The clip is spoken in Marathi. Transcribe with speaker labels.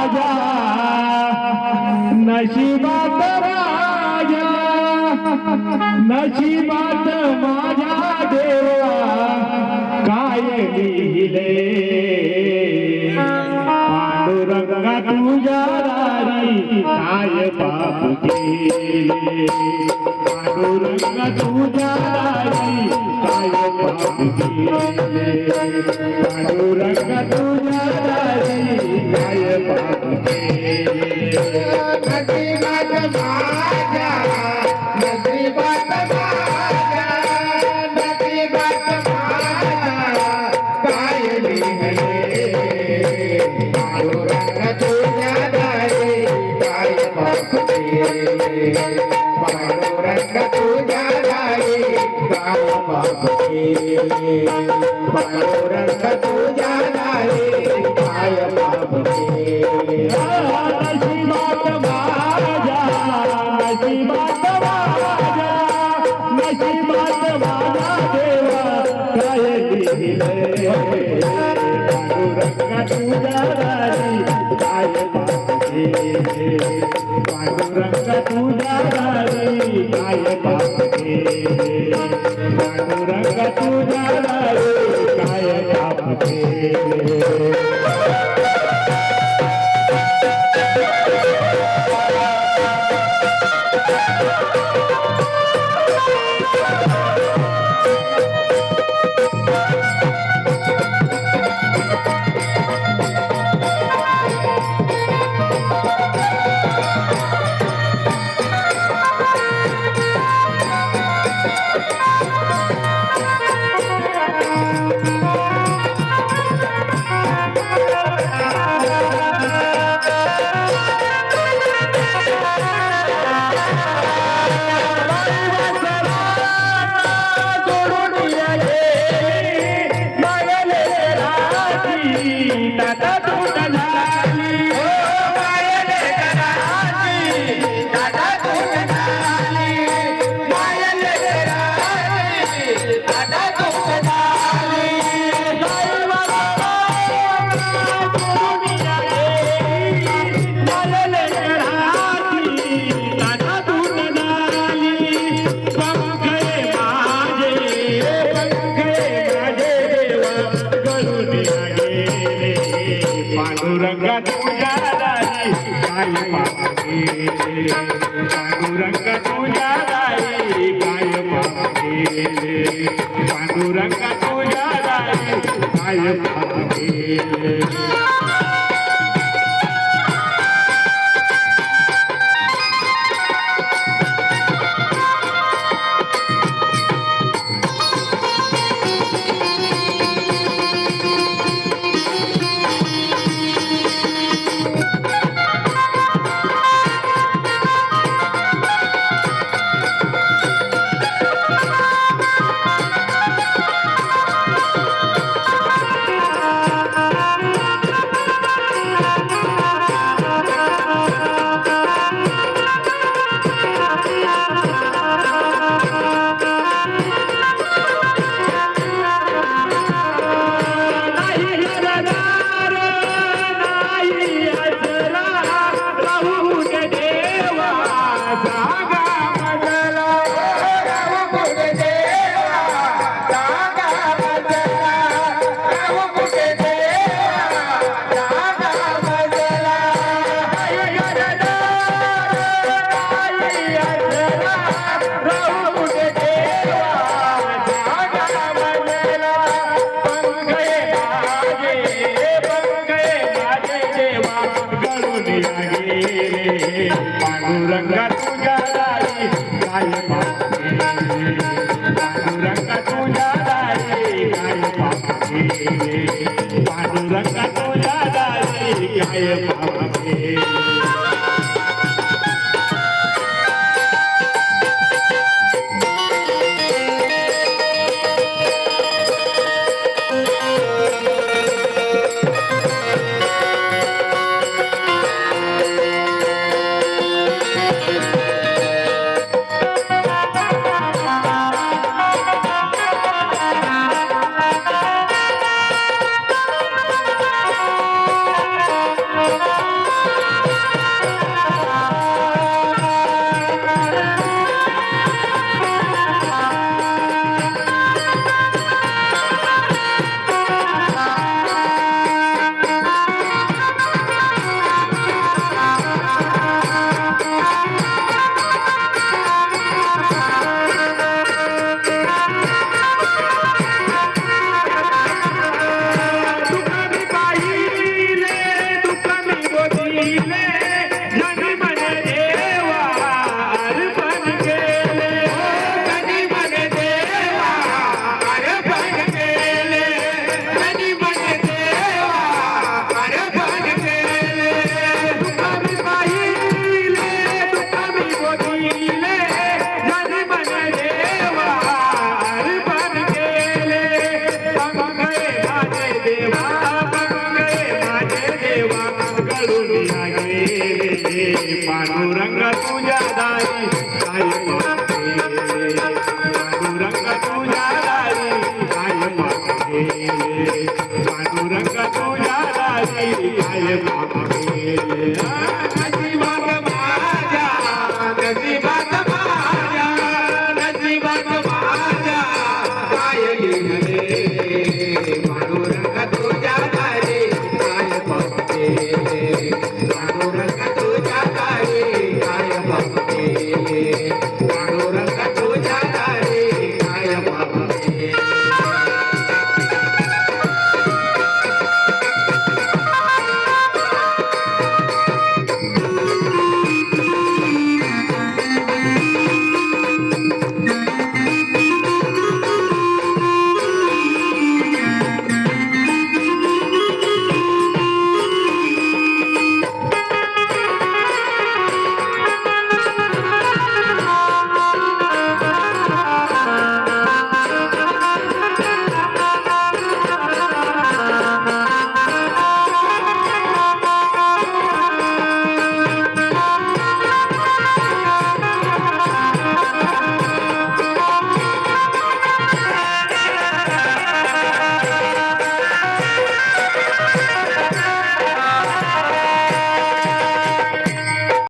Speaker 1: माझ्या नशिबात राजा नशिबात माझ्या देवा काय लिहिले पांडुरंगा तुझ्या दारी काय पाप केले पांडुरंगा तुझ्या दारी काय पाप केले पांडुरंगा तुझ्या दारी काय पाप केले नशिबात माझ्या नशिबात माझ्या नशिबात माझ्या काय लिहिले पांडुरंगा तुझ्या दारी काय पाप केले पांडुरंगा तुझ्या दारी काय पाप केले पांडुरंगा तुझ्या दारी काय पाप केले नशिबात माझ्या नशिबात माझ्या नशिबात माझा देवा काय लिहिले पांडुरंगा तुझ्या दारी काय पाप केले पांडुरंगा तुझ्या दारी काय पाप केले पांडुरंगा तुझ्या दारी काय पाप केले पांडुरंगा तुझ्या दारी काय पाप केले पांडुरंगा तुझ्या दारी काय पाप केले पांडुरंगा तुझ्या दारी काय पाप केले पांडुरंगा तुझ्या दारी काय पाप केले पांडुरंगा तुझ्या दारी काय पाप केले पांडुरंगा तुझ्या दारी काय पाप केले बोधिले जनी मन देवा अर्पण केले
Speaker 2: जनी मन देवा अर्पण केले जनी मन देवा अर्पण केले
Speaker 1: दुःख मी पाहिले दुःख मी बोधिले जनी मन देवा अर्पण केले मंगळे माझे देवा करुणी गेले पांडुरंग तुझ्या दारी काय मागले पांडुरंग तुझ्या दारी काय मागले पांडुरंग तुझ्या दारी काय मागले
Speaker 2: नशिबात माझ्या नशिबात माझ्या नशिबात माझ्या काय लिहिले पांडुरंग तुझ्या दारी काय पावले पांडुरंग